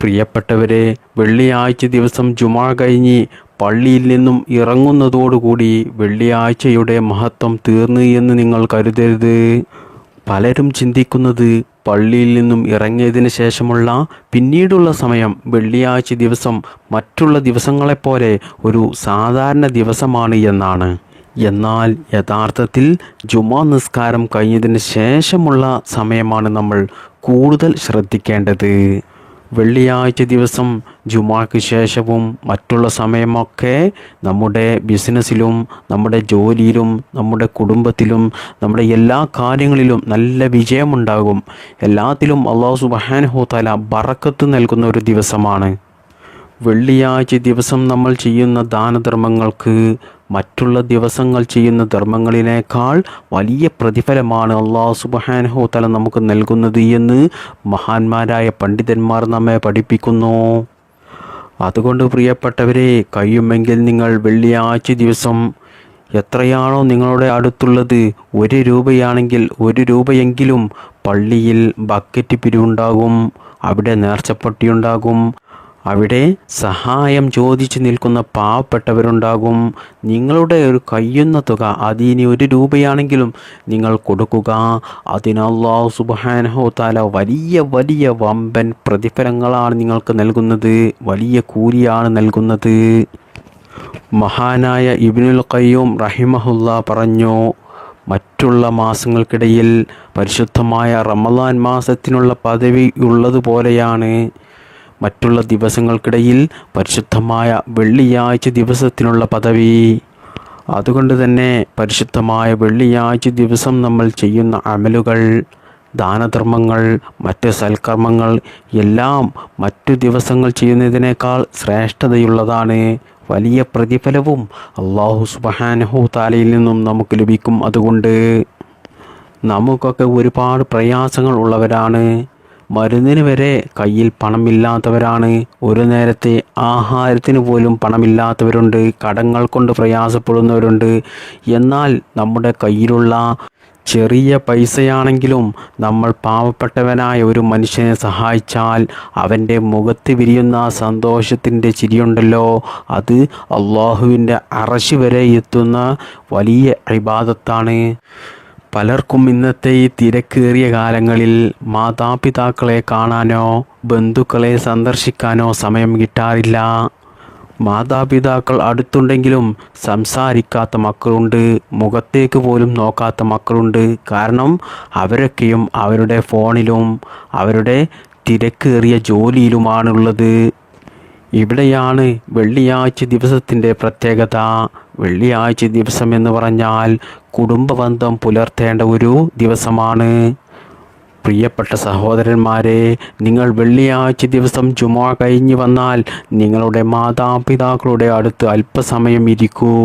പ്രിയപ്പെട്ടവരെ, വെള്ളിയാഴ്ച ദിവസം ജുമുഅ കഴിഞ്ഞ് പള്ളിയിൽ നിന്നും ഇറങ്ങുന്നതോടുകൂടി വെള്ളിയാഴ്ചയുടെ മഹത്വം തീർന്നു എന്ന് നിങ്ങൾ കരുതരുത്. പലരും ചിന്തിക്കുന്നത് പള്ളിയിൽ നിന്നും ഇറങ്ങിയതിന് ശേഷമുള്ള പിന്നീടുള്ള സമയം വെള്ളിയാഴ്ച ദിവസം മറ്റുള്ള ദിവസങ്ങളെപ്പോലെ ഒരു സാധാരണ ദിവസമാണ് എന്നാണ്. എന്നാൽ യഥാർത്ഥത്തിൽ ജുമുഅ നിസ്കാരം കഴിഞ്ഞതിന് ശേഷമുള്ള സമയമാണ് നമ്മൾ കൂടുതൽ ശ്രദ്ധിക്കേണ്ടത്. വെള്ളിയാഴ്ച ദിവസം ജുമുഅക്ക് ശേഷവും മറ്റുള്ള സമയമൊക്കെ നമ്മുടെ ബിസിനസ്സിലും നമ്മുടെ ജോലിയിലും നമ്മുടെ കുടുംബത്തിലും നമ്മുടെ എല്ലാ കാര്യങ്ങളിലും നല്ല വിജയമുണ്ടാകും. എല്ലാത്തിലും അല്ലാഹു സുബ്ഹാനഹു വ തആല ബറക്കത്ത് നൽകുന്ന ഒരു ദിവസമാണ്. വെള്ളിയാഴ്ച ദിവസം നമ്മൾ ചെയ്യുന്ന ദാനധർമ്മങ്ങൾക്ക് മറ്റുള്ള ദിവസങ്ങൾ ചെയ്യുന്ന ധർമ്മങ്ങളിനേക്കാൾ വലിയ പ്രതിഫലമാണ് അല്ലാഹു സുബ്ഹാനഹു വ തആല നമുക്ക് നൽകുന്നത് എന്ന് മഹാന്മാരായ പണ്ഡിതന്മാർ നമ്മെ പഠിപ്പിക്കുന്നു. അതുകൊണ്ട് പ്രിയപ്പെട്ടവരെ, കഴിയുമെങ്കിൽ നിങ്ങൾ വെള്ളിയാഴ്ച ദിവസം എത്രയാണോ നിങ്ങളുടെ അടുത്തുള്ളത്, 1 രൂപയാണെങ്കിൽ 1 രൂപയെങ്കിലും പള്ളിയിൽ ബക്കറ്റ് പിരിവുണ്ടാകും, അവിടെ നേർച്ചപ്പെട്ടിയുണ്ടാകും, അവിടെ സഹായം ചോദിച്ചു നിൽക്കുന്ന പാവപ്പെട്ടവരുണ്ടാകും. നിങ്ങളുടെ ഒരു കഴിയുന്ന തുക, അതിന് 1 രൂപയാണെങ്കിലും നിങ്ങൾ കൊടുക്കുക. അതിന് അല്ലാഹു സുബ്ഹാനഹു വ തആല വലിയ വലിയ വമ്പൻ പ്രതിഫലങ്ങളാണ് നിങ്ങൾക്ക് നൽകുന്നത്, വലിയ കൂലിയാണ് നൽകുന്നത്. മഹാനായ ഇബ്നുൽ ഖയ്യിം റഹിമഹുല്ലാ പറഞ്ഞു, മറ്റുള്ള മാസങ്ങൾക്കിടയിൽ പരിശുദ്ധമായ റമളാൻ മാസത്തിനുള്ള പദവി ഉള്ളതുപോലെയാണ് മറ്റുള്ള ദിവസങ്ങൾക്കിടയിൽ പരിശുദ്ധമായ വെള്ളിയാഴ്ച ദിവസത്തിനുള്ള പദവി. അതുകൊണ്ട് തന്നെ പരിശുദ്ധമായ വെള്ളിയാഴ്ച ദിവസം നമ്മൾ ചെയ്യുന്ന അമലുകൾ, ദാനധർമ്മങ്ങൾ, മറ്റ് സൽക്കർമ്മങ്ങൾ എല്ലാം മറ്റു ദിവസങ്ങൾ ചെയ്യുന്നതിനേക്കാൾ ശ്രേഷ്ഠതയുള്ളതാണ്. വലിയ പ്രതിഫലവും അല്ലാഹു സുബ്ഹാനഹു തആലയിൽ നിന്നും നമുക്ക് ലഭിക്കും. അതുകൊണ്ട് നമുക്കൊക്കെ ഒരുപാട് പ്രയാസങ്ങൾ ഉള്ളവരാണ്. മരുന്നിന് വരെ കയ്യിൽ പണമില്ലാത്തവരാണ്. ഒരു നേരത്തെ ആഹാരത്തിന് പോലും പണമില്ലാത്തവരുണ്ട്. കടങ്ങൾ കൊണ്ട് പ്രയാസപ്പെടുന്നവരുണ്ട്. എന്നാൽ നമ്മുടെ കയ്യിലുള്ള ചെറിയ പൈസയാണെങ്കിലും നമ്മൾ പാവപ്പെട്ടവനായ ഒരു മനുഷ്യനെ സഹായിച്ചാൽ അവൻ്റെ മുഖത്ത് വിരിയുന്ന സന്തോഷത്തിൻ്റെ ചിരിയുണ്ടല്ലോ, അത് അല്ലാഹുവിൻ്റെ അർശ് വരെ എത്തുന്ന വലിയ ഇബാദത്താണ്. പലർക്കും ഇന്നത്തെ ഈ തിരക്കേറിയ കാലങ്ങളിൽ മാതാപിതാക്കളെ കാണാനോ ബന്ധുക്കളെ സന്ദർശിക്കാനോ സമയം കിട്ടാറില്ല. മാതാപിതാക്കൾ അടുത്തുണ്ടെങ്കിലും സംസാരിക്കാത്ത മക്കളുണ്ട്, മുഖത്തേക്ക് പോലും നോക്കാത്ത മക്കളുണ്ട്. കാരണം അവരൊക്കെയും അവരുടെ ഫോണിലും അവരുടെ തിരക്കേറിയ ജോലിയിലുമാണുള്ളത്. ഇവിടെയാണ് വെള്ളിയാഴ്ച ദിവസത്തിൻ്റെ പ്രത്യേകത. വെള്ളിയാഴ്ച ദിവസം എന്ന് പറഞ്ഞാൽ കുടുംബബന്ധം പുലർത്തേണ്ട ഒരു ദിവസമാണ്. പ്രിയപ്പെട്ട സഹോദരന്മാരെ, നിങ്ങൾ വെള്ളിയാഴ്ച ദിവസം ജുമുഅ കഴിഞ്ഞ് വന്നാൽ നിങ്ങളുടെ മാതാപിതാക്കളുടെ അടുത്ത് അല്പസമയം ഇരിക്കൂ.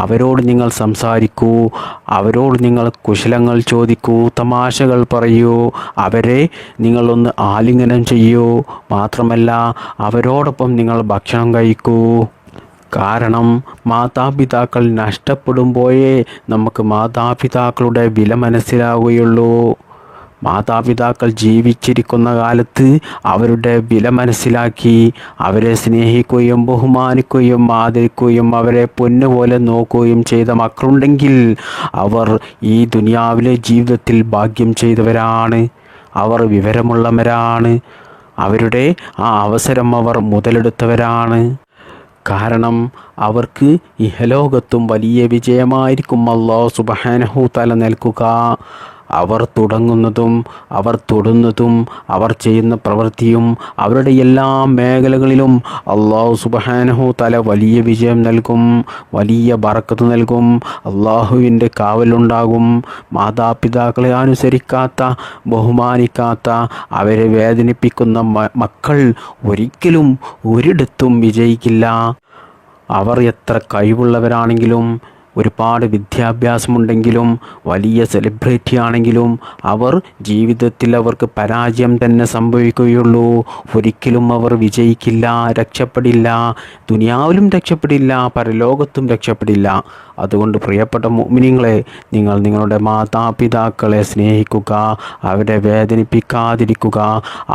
അവരോട് നിങ്ങൾ സംസാരിക്കൂ, അവരോട് നിങ്ങൾ കുശലങ്ങൾ ചോദിക്കൂ, തമാശകൾ പറയൂ, അവരെ നിങ്ങളൊന്ന് ആലിംഗനം ചെയ്യൂ. മാത്രമല്ല അവരോടൊപ്പം നിങ്ങൾ ഭക്ഷണം കഴിക്കൂ. കാരണം മാതാപിതാക്കൾ നഷ്ടപ്പെടുമ്പോഴേ നമുക്ക് മാതാപിതാക്കളുടെ വില മനസ്സിലാവുകയുള്ളൂ. മാതാപിതാക്കൾ ജീവിച്ചിരിക്കുന്ന കാലത്ത് അവരുടെ വില മനസ്സിലാക്കി അവരെ സ്നേഹിക്കുകയും ബഹുമാനിക്കുകയും ആദരിക്കുകയും അവരെ പൊന്നുപോലെ നോക്കുകയും ചെയ്ത മക്കളുണ്ടെങ്കിൽ അവർ ഈ ദുനിയാവിലെ ജീവിതത്തിൽ ഭാഗ്യം ചെയ്തവരാണ്. അവർ വിവരമുള്ളവരാണ്. അവരുടെ ആ അവസരം അവർ മുതലെടുത്തവരാണ്. കാരണം അവർക്ക് ഇഹലോകത്തും വലിയ വിജയമായിരിക്കും അല്ലാഹു സുബ്ഹാനഹു തആല നൽകുക. അവർ തുടങ്ങുന്നതും അവർ തൊടുന്നതും അവർ ചെയ്യുന്ന പ്രവൃത്തിയും അവരുടെ എല്ലാ മേഖലകളിലും അല്ലാഹു സുബ്ഹാനഹു തആല വലിയ വിജയം നൽകും, വലിയ ബറക്കത്ത് നൽകും. അല്ലാഹുവിൻ്റെ കാവലുണ്ടാകും. മാതാപിതാക്കളെ അനുസരിക്കാത്ത, ബഹുമാനിക്കാത്ത, അവരെ വേദനിപ്പിക്കുന്ന മക്കൾ ഒരിക്കലും ഒരിടത്തും വിജയിക്കില്ല. അവർ എത്ര കഴിവുള്ളവരാണെങ്കിലും, ഒരുപാട് വിദ്യാഭ്യാസമുണ്ടെങ്കിലും, വലിയ സെലിബ്രിറ്റി ആണെങ്കിലും അവർ ജീവിതത്തിൽ അവർക്ക് പരാജയം തന്നെ സംഭവിക്കുകയുള്ളൂ. ഒരിക്കലും അവർ വിജയിക്കില്ല, രക്ഷപ്പെടില്ല. ദുനിയാവിലും രക്ഷപ്പെടില്ല, പരലോകത്തും രക്ഷപ്പെടില്ല. അതുകൊണ്ട് പ്രിയപ്പെട്ട മുഅ്മിനീങ്ങളെ, നിങ്ങൾ നിങ്ങളുടെ മാതാപിതാക്കളെ സ്നേഹിക്കുക, അവരെ വേദനിപ്പിക്കാതിരിക്കുക,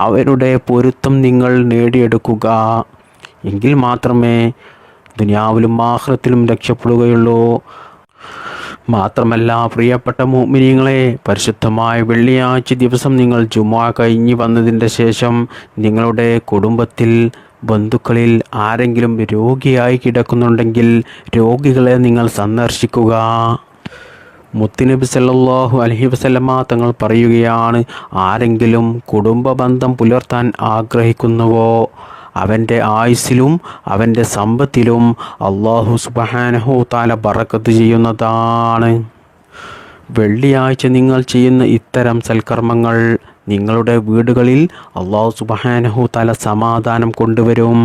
അവരുടെ പൊരുത്തം നിങ്ങൾ നേടിയെടുക്കുക. എങ്കിൽ മാത്രമേ ദുനിയാവിലും ആഖിറത്തിലും രക്ഷപ്പെടുകയുള്ളൂ. മാത്രമല്ല പ്രിയപ്പെട്ട മുഅ്മിനീങ്ങളെ, പരിശുദ്ധമായ വെള്ളിയാഴ്ച ദിവസം നിങ്ങൾ ജുമുഅ കഴിഞ്ഞ് വന്നതിൻ്റെ ശേഷം നിങ്ങളുടെ കുടുംബത്തിൽ, ബന്ധുക്കളിൽ ആരെങ്കിലും രോഗിയായി കിടക്കുന്നുണ്ടെങ്കിൽ രോഗികളെ നിങ്ങൾ സന്ദർശിക്കുക. മുത്തുനബി സല്ലല്ലാഹു അലൈഹി വസല്ലമ തങ്ങൾ പറയുകയാണ്, ആരെങ്കിലും കുടുംബ ബന്ധം പുലർത്താൻ ആഗ്രഹിക്കുന്നുവോ അവൻ്റെ ആയുസ്സിലും അവൻ്റെ സമ്പത്തിലും അല്ലാഹു സുബ്ഹാനഹു തആല ബറക്കത്ത് ചെയ്യുന്നതാണ്. വെള്ളിയാഴ്ച നിങ്ങൾ ചെയ്യുന്ന ഇത്തരം സൽക്കർമ്മങ്ങൾ നിങ്ങളുടെ വീടുകളിൽ അല്ലാഹു സുബ്ഹാനഹു തആല സമാധാനം കൊണ്ടുവരും.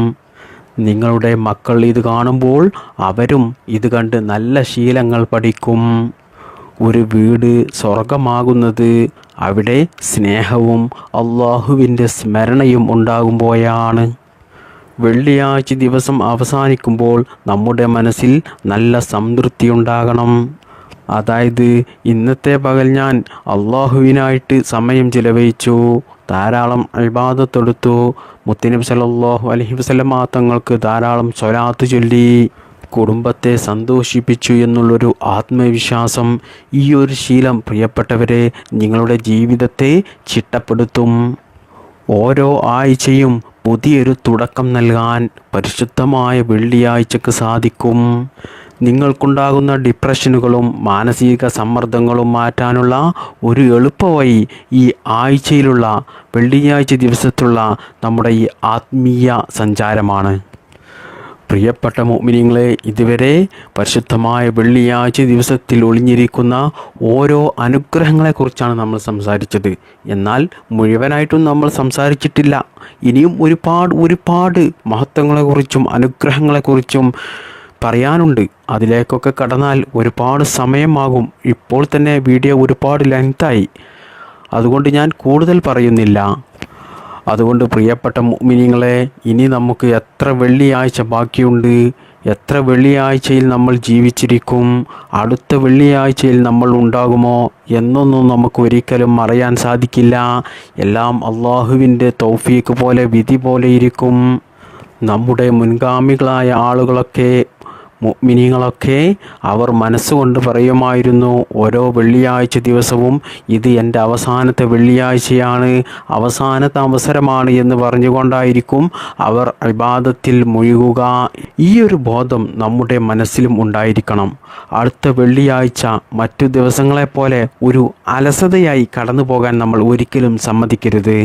നിങ്ങളുടെ മക്കൾ ഇത് കാണുമ്പോൾ അവരും ഇത് കണ്ട് നല്ല ശീലങ്ങൾ പഠിക്കും. ഒരു വീട് സ്വർഗമാകുന്നത് അവിടെ സ്നേഹവും അല്ലാഹുവിൻ്റെ സ്മരണയും ഉണ്ടാകുമ്പോഴാണ്. വെള്ളിയാഴ്ച ദിവസം അവസാനിക്കുമ്പോൾ നമ്മുടെ മനസ്സിൽ നല്ല സംതൃപ്തി ഉണ്ടാകണം. അതായത് ഇന്നത്തെ പകൽ ഞാൻ അള്ളാഹുവിനായിട്ട് സമയം ചിലവഴിച്ചു, ധാരാളം ഇബാദത്തെടുത്തു, മുത്തുനബി സല്ലല്ലാഹു അലൈഹി വസല്ലമ തങ്ങൾക്ക് ധാരാളം സ്വലാത്ത് ചൊല്ലി, കുടുംബത്തെ സന്തോഷിപ്പിച്ചു എന്നുള്ളൊരു ആത്മവിശ്വാസം. ഈ ഒരു ശീലം പ്രിയപ്പെട്ടവരെ നിങ്ങളുടെ ജീവിതത്തെ ചിട്ടപ്പെടുത്തും. ഓരോ ആഴ്ചയും പുതിയൊരു തുടക്കം നൽകാൻ പരിശുദ്ധമായ വെള്ളിയാഴ്ചക്ക് സാധിക്കും. നിങ്ങൾക്കുണ്ടാകുന്ന ഡിപ്രഷനുകളും മാനസിക സമ്മർദ്ദങ്ങളും മാറ്റാനുള്ള ഒരു എളുപ്പവഴി ഈ ആഴ്ചയിലുള്ള വെള്ളിയാഴ്ച ദിവസത്തുള്ള നമ്മുടെ ഈ ആത്മീയ സഞ്ചാരമാണ്. പ്രിയപ്പെട്ട മുഅ്മിനീങ്ങളെ, ഇതുവരെ പരിശുദ്ധമായ വെള്ളിയാഴ്ച ദിവസത്തിൽ ഒളിഞ്ഞിരിക്കുന്ന ഓരോ അനുഗ്രഹങ്ങളെക്കുറിച്ചാണ് നമ്മൾ സംസാരിച്ചത്. എന്നാൽ മുഴുവനായിട്ടും നമ്മൾ സംസാരിച്ചിട്ടില്ല. ഇനിയും ഒരുപാട് മഹത്വങ്ങളെക്കുറിച്ചും അനുഗ്രഹങ്ങളെക്കുറിച്ചും പറയാനുണ്ട്. അതിലേക്കൊക്കെ കടന്നാൽ ഒരുപാട് സമയമാകും. ഇപ്പോൾ തന്നെ വീഡിയോ ഒരുപാട് ലെങ്തായി. അതുകൊണ്ട് ഞാൻ കൂടുതൽ പറയുന്നില്ല. അതുകൊണ്ട് പ്രിയപ്പെട്ട മുഅ്മിനീങ്ങളെ, ഇനി നമുക്ക് എത്ര വെള്ളിയാഴ്ച ബാക്കിയുണ്ട്, എത്ര വെള്ളിയാഴ്ചയിൽ നമ്മൾ ജീവിച്ചിരിക്കും, അടുത്ത വെള്ളിയാഴ്ചയിൽ നമ്മൾ ഉണ്ടാകുമോ എന്നൊന്നും നമുക്ക് ഒരിക്കലും അറിയാൻ സാധിക്കില്ല. എല്ലാം അള്ളാഹുവിൻ്റെ തൗഫീഖ് പോലെ, വിധി പോലെ ഇരിക്കും. നമ്മുടെ മുൻഗാമികളായ ആളുകളൊക്കെ, മുഅ്മിനീങ്ങളൊക്കെ അവർ മനസ്സുകൊണ്ട് പറയുമായിരുന്നു, ഓരോ വെള്ളിയാഴ്ച ദിവസവും ഇത് എൻ്റെ അവസാനത്തെ വെള്ളിയാഴ്ചയാണ്, അവസാനത്തെ അവസരമാണ് എന്ന് പറഞ്ഞുകൊണ്ടായിരിക്കും അവർ ഇബാദത്തിൽ മുഴുകുക. ഈ ഒരു ബോധം നമ്മുടെ മനസ്സിലും ഉണ്ടായിരിക്കണം. അടുത്ത വെള്ളിയാഴ്ച മറ്റു ദിവസങ്ങളെപ്പോലെ ഒരു അലസതയായി കടന്നു പോകാൻ നമ്മൾ ഒരിക്കലും സമ്മതിക്കരുത്.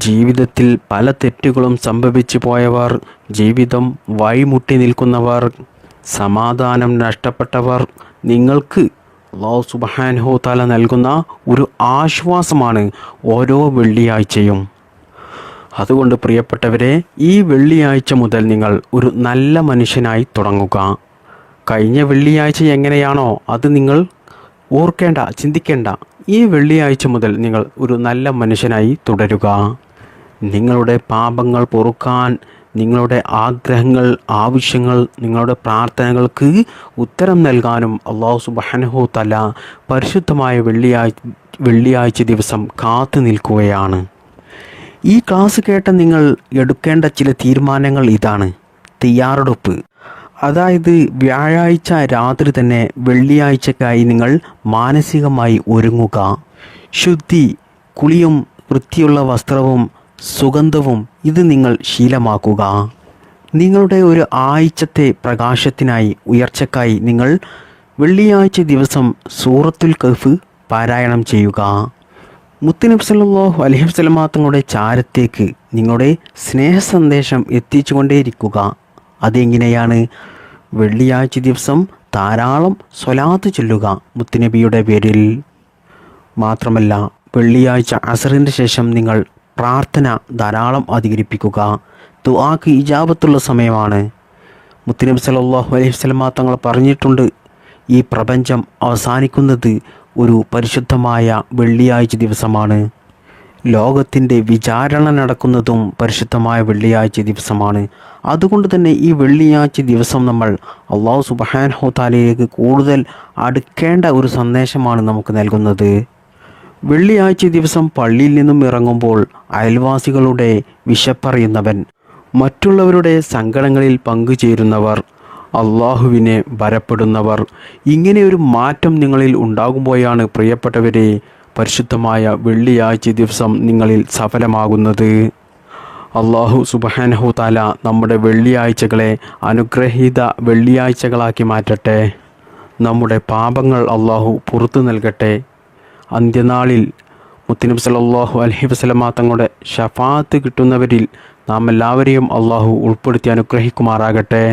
ജീവിതത്തിൽ പല തെറ്റുകളും സംഭവിച്ചു പോയവർ, ജീവിതം വഴിമുട്ടി നിൽക്കുന്നവർ, സമാധാനം നഷ്ടപ്പെട്ടവർ, നിങ്ങൾക്ക് അല്ലാഹു സുബ്ഹാനഹു തആല നൽകുന്ന ഒരു ആശ്വാസമാണ് ഓരോ വെള്ളിയാഴ്ചയും. അതുകൊണ്ട് പ്രിയപ്പെട്ടവരെ, ഈ വെള്ളിയാഴ്ച മുതൽ നിങ്ങൾ ഒരു നല്ല മനുഷ്യനായി തുടങ്ങുക. കഴിഞ്ഞ വെള്ളിയാഴ്ച എങ്ങനെയാണോ അത് നിങ്ങൾ ഓർക്കേണ്ട, ചിന്തിക്കേണ്ട. ഈ വെള്ളിയാഴ്ച മുതൽ നിങ്ങൾ ഒരു നല്ല മനുഷ്യനായി തുടരുക. നിങ്ങളുടെ പാപങ്ങൾ പൊറുക്കാൻ, നിങ്ങളുടെ ആഗ്രഹങ്ങൾ, ആവശ്യങ്ങൾ, നിങ്ങളുടെ പ്രാർത്ഥനകൾക്ക് ഉത്തരം നൽകാനും അല്ലാഹു സുബ്ഹാനഹു തആല പരിശുദ്ധമായ വെള്ളിയാഴ്ച ദിവസം കാത്തു നിൽക്കുകയാണ്. ഈ ക്ലാസ് കേട്ട നിങ്ങൾ എടുക്കേണ്ട ചില തീരുമാനങ്ങൾ ഇതാണ്. തയ്യാറെടുപ്പ്, അതായത് വ്യാഴാഴ്ച രാത്രി തന്നെ വെള്ളിയാഴ്ചക്കായി നിങ്ങൾ മാനസികമായി ഒരുങ്ങുക. ശുദ്ധി, കുളിയും വൃത്തിയുള്ള വസ്ത്രവും സുഗന്ധവും ഇത് നിങ്ങൾ ശീലമാക്കുക. നിങ്ങളുടെ ഒരു ആഴ്ചത്തെ പ്രകാശത്തിനായി, ഉയർച്ചക്കായി നിങ്ങൾ വെള്ളിയാഴ്ച ദിവസം സൂറത്തുൽ കഹ്ഫ് പാരായണം ചെയ്യുക. മുത്തുനബി സല്ലല്ലാഹു അലൈഹി വസല്ലം തങ്ങളുടെ ചാരത്തേക്ക് നിങ്ങളുടെ സ്നേഹ സന്ദേശം എത്തിച്ചുകൊണ്ടേയിരിക്കുക. അതെങ്ങനെയാണ്? വെള്ളിയാഴ്ച ദിവസം ധാരാളം സ്വലാത്ത് ചൊല്ലുക മുത്തുനബിയുടെ പേരിൽ. മാത്രമല്ല, വെള്ളിയാഴ്ച അസറിൻ്റെ ശേഷം നിങ്ങൾ പ്രാർത്ഥന ധാരാളം അധികരിപ്പിക്കുക. ദുആക്ക് ഇജാബത്തുള്ള സമയമാണ്. മുത്തുനബി സല്ലല്ലാഹു അലൈഹി വസല്ലം തങ്ങൾ പറഞ്ഞിട്ടുണ്ട്, ഈ പ്രപഞ്ചം അവസാനിക്കുന്നത് ഒരു പരിശുദ്ധമായ വെള്ളിയാഴ്ച ദിവസമാണ്. ലോകത്തിൻ്റെ വിചാരണ നടക്കുന്നതും പരിശുദ്ധമായ വെള്ളിയാഴ്ച ദിവസമാണ്. അതുകൊണ്ട് തന്നെ ഈ വെള്ളിയാഴ്ച ദിവസം നമ്മൾ അല്ലാഹു സുബ്ഹാനഹു തആലയിലേക്ക് കൂടുതൽ അടുക്കേണ്ട ഒരു സന്ദേശമാണ് നമുക്ക് നൽകുന്നത്. വെള്ളിയാഴ്ച ദിവസം പള്ളിയിൽ നിന്നും ഇറങ്ങുമ്പോൾ അയൽവാസികളുടെ വിശപ്പറിയുന്നവൻ, മറ്റുള്ളവരുടെ സങ്കടങ്ങളിൽ പങ്കുചേരുന്നവർ, അള്ളാഹുവിനെ ഭയപ്പെടുന്നവർ, ഇങ്ങനെയൊരു മാറ്റം നിങ്ങളിൽ ഉണ്ടാകുമ്പോഴാണ് പ്രിയപ്പെട്ടവരെ പരിശുദ്ധമായ വെള്ളിയാഴ്ച ദിവസം നിങ്ങളിൽ സഫലമാകുന്നത്. അല്ലാഹു സുബ്ഹാനഹു തആല നമ്മുടെ വെള്ളിയാഴ്ചകളെ അനുഗ്രഹീത വെള്ളിയാഴ്ചകളാക്കി മാറ്റട്ടെ. നമ്മുടെ പാപങ്ങൾ അല്ലാഹു പുറത്തു നൽകട്ടെ. അന്ത്യനാളിൽ മുത്തുനബി സല്ലല്ലാഹു അലൈഹി വസല്ലം തങ്ങളുടെ ശഫാഅത്ത് കിട്ടുന്നവരിൽ നാം എല്ലാവരെയും അല്ലാഹു ഉൾപ്പെടുത്തി അനുഗ്രഹിക്കുമാറാകട്ടെ.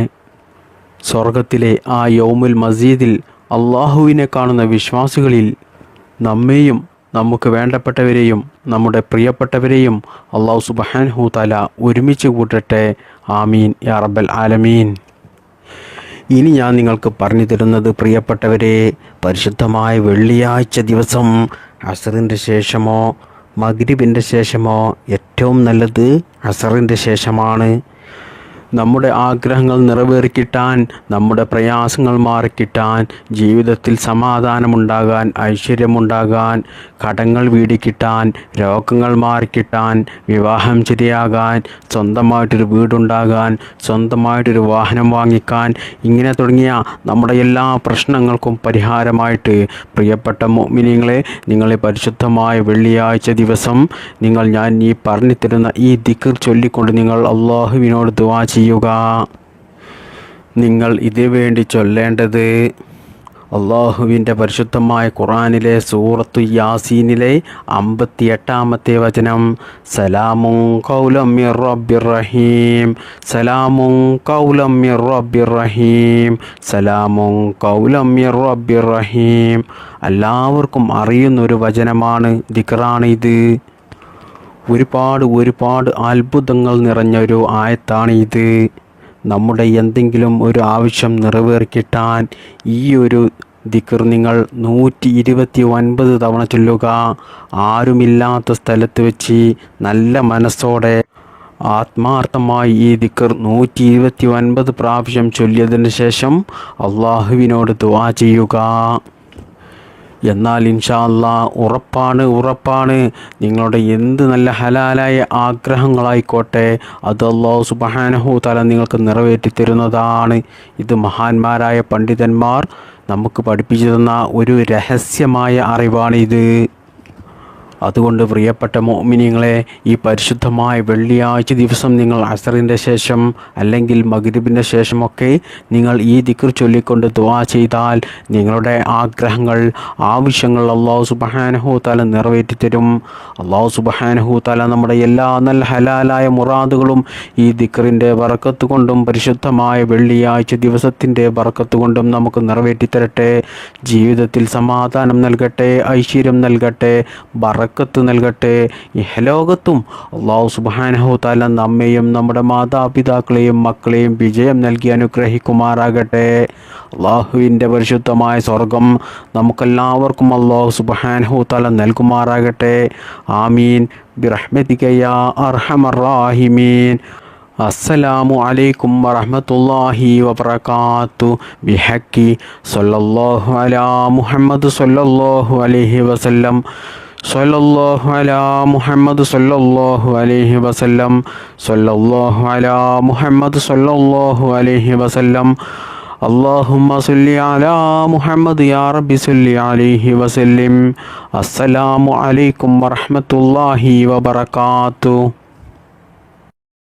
സ്വർഗത്തിലെ ആ യൗമുൽ മസീദിൽ അല്ലാഹുവിനെ കാണുന്ന വിശ്വാസികളിൽ നമ്മെയും നമുക്ക് വേണ്ടപ്പെട്ടവരെയും നമ്മുടെ പ്രിയപ്പെട്ടവരെയും അല്ലാഹു സുബ്ഹാനഹു തആല ഒരുമിച്ച് കൂട്ടട്ടെ. ആമീൻ യാ റബ്ബൽ ആലമീൻ. ഇനി ഞാൻ നിങ്ങൾക്ക് പറഞ്ഞു തരുന്നത് പ്രിയപ്പെട്ടവരെ, പരിശുദ്ധമായ വെള്ളിയാഴ്ച ദിവസം അസറിൻ്റെ ശേഷമോ മഗ്രിബിൻ്റെ ശേഷമോ ഏറ്റവും നല്ലത് അസറിൻ്റെ ശേഷമാണ്. നമ്മുടെ ആഗ്രഹങ്ങൾ നിറവേറിക്കിട്ടാൻ, നമ്മുടെ പ്രയാസങ്ങൾ മാറിക്കിട്ടാൻ, ജീവിതത്തിൽ സമാധാനമുണ്ടാകാൻ, ഐശ്വര്യമുണ്ടാകാൻ, കടങ്ങൾ വീടിക്കിട്ടാൻ, രോഗങ്ങൾ മാറിക്കിട്ടാൻ, വിവാഹം ശരിയാകാൻ, സ്വന്തമായിട്ടൊരു വീടുണ്ടാകാൻ, സ്വന്തമായിട്ടൊരു വാഹനം വാങ്ങിക്കാൻ, ഇങ്ങനെ തുടങ്ങിയ നമ്മുടെ എല്ലാ പ്രശ്നങ്ങൾക്കും പരിഹാരമായിട്ട് പ്രിയപ്പെട്ട മുഅ്മിനീങ്ങളെ, നിങ്ങളെ പരിശുദ്ധമായ വെള്ളിയാഴ്ച ദിവസം ഞാൻ ഈ പറഞ്ഞു തരുന്ന ഈ ദിക്ർ ചൊല്ലിക്കൊണ്ട് നിങ്ങൾ അല്ലാഹുവിനോട് ദുആ ചെയ്യുക. നിങ്ങൾ ഇതിനുവേണ്ടി ചൊല്ലേണ്ടത് അള്ളാഹുവിൻ്റെ പരിശുദ്ധമായ ഖുർആനിലെ സൂറത്തു യാസീനിലെ 58-ാമത്തെ വചനം, സലാമുൻ ഖൗലം മിർ റബ്ബിർ റഹീം, സലാമുൻ ഖൗലം മിർ റബ്ബിർ റഹീം, സലാമുൻ ഖൗലം മിർ റബ്ബിർ റഹീം. എല്ലാവർക്കും അറിയുന്നൊരു വചനമാണ്, ദിക്റാണ് ഇത്. ഒരുപാട് അത്ഭുതങ്ങൾ നിറഞ്ഞൊരു ആയത്താണ് ഇത്. നമ്മുടെ എന്തെങ്കിലും ഒരു ആവശ്യം നിറവേറിക്കിട്ടാൻ ഈ ഒരു ദിക്ർ നിങ്ങൾ 129 തവണ ചൊല്ലുക. ആരുമില്ലാത്ത സ്ഥലത്ത് വെച്ച് നല്ല മനസ്സോടെ ആത്മാർത്ഥമായി ഈ ദിക്ർ 129 പ്രാവശ്യം ചൊല്ലിയതിന് ശേഷം അള്ളാഹുവിനോട് ദുആ ചെയ്യുക. എന്നാൽ ഇൻഷാ അല്ലാഹ് ഉറപ്പാണ് നിങ്ങളുടെ എന്ത് നല്ല ഹലാലായ ആഗ്രഹങ്ങളായിക്കോട്ടെ അത് അല്ലാഹു സുബ്ഹാനഹു തആല നിങ്ങൾക്ക് നിറവേറ്റി തരുന്നതാണ്. ഇത് മഹാന്മാരായ പണ്ഡിതന്മാർ നമുക്ക് പഠിപ്പിച്ചു തന്ന ഒരു രഹസ്യമായ അറിവാണ് ഇത്. അതുകൊണ്ട് പ്രിയപ്പെട്ട മുഅ്മിനീങ്ങളെ, ഈ പരിശുദ്ധമായ വെള്ളിയാഴ്ച ദിവസം നിങ്ങൾ അസറിൻ്റെ ശേഷം അല്ലെങ്കിൽ മഗ്രിബിൻ്റെ ശേഷമൊക്കെ നിങ്ങൾ ഈ ദിക്ർ ചൊല്ലിക്കൊണ്ട് ദുആ ചെയ്താൽ നിങ്ങളുടെ ആഗ്രഹങ്ങൾ, ആവശ്യങ്ങൾ അല്ലാഹു സുബ്ഹാനഹു തആല നിറവേറ്റിത്തരും. അല്ലാഹു സുബ്ഹാനഹു തആല നമ്മുടെ എല്ലാ നല്ല ഹലാലായ മുറാദുകളും ഈ ദിക്റിൻ്റെ ബറക്കത്ത് കൊണ്ടും പരിശുദ്ധമായ വെള്ളിയാഴ്ച ദിവസത്തിൻ്റെ ബറക്കത്ത് കൊണ്ടും നമുക്ക് നിറവേറ്റിത്തരട്ടെ. ജീവിതത്തിൽ സമാധാനം നൽകട്ടെ, ഐശ്വര്യം നൽകട്ടെ, ബറക്കത്ത് നൽകട്ടെ. ഇഹലോകത്തും അല്ലാഹു സുബ്ഹാനഹു തആല നമ്മെയും നമ്മുടെ മാതാപിതാക്കളെയും മക്കളെയും വിജയം നൽകി അനുഗ്രഹിക്കുമാറാകട്ടെ. അള്ളാഹുവിൻ്റെ പരിശുദ്ധമായ സ്വർഗം നമുക്കെല്ലാവർക്കും അല്ലാഹു സുബ്ഹാനഹു തആല നൽകുമാറാകട്ടെ. ആമീൻ ബിറഹ്മതിക യാ അർഹമർ റഹീമീൻ. അസ്സലാമു അലൈക്കും വറഹ്മത്തുള്ളാഹി വബറകാതുഹു. ബിഹഖി സ്വല്ലല്ലാഹു അലാ മുഹമ്മദ് സ്വല്ലല്ലാഹു അലൈഹി വസല്ലം. സ്വല്ലല്ലാഹു അലാ മുഹമ്മദ് സ്വല്ലല്ലാഹു അലൈഹി വസല്ലം. സ്വല്ലല്ലാഹു അലാ മുഹമ്മദ് സ്വല്ലല്ലാഹു അലൈഹി വസല്ലം. അല്ലാഹുമ്മ സ്വല്ലി അലാ മുഹമ്മദ് യാ റബ്ബി സ്വല്ലി അലൈഹി വസല്ലം. അസ്സലാമു അലൈക്കും വറഹ്മത്തുള്ളാഹി വബറകാതുഹു.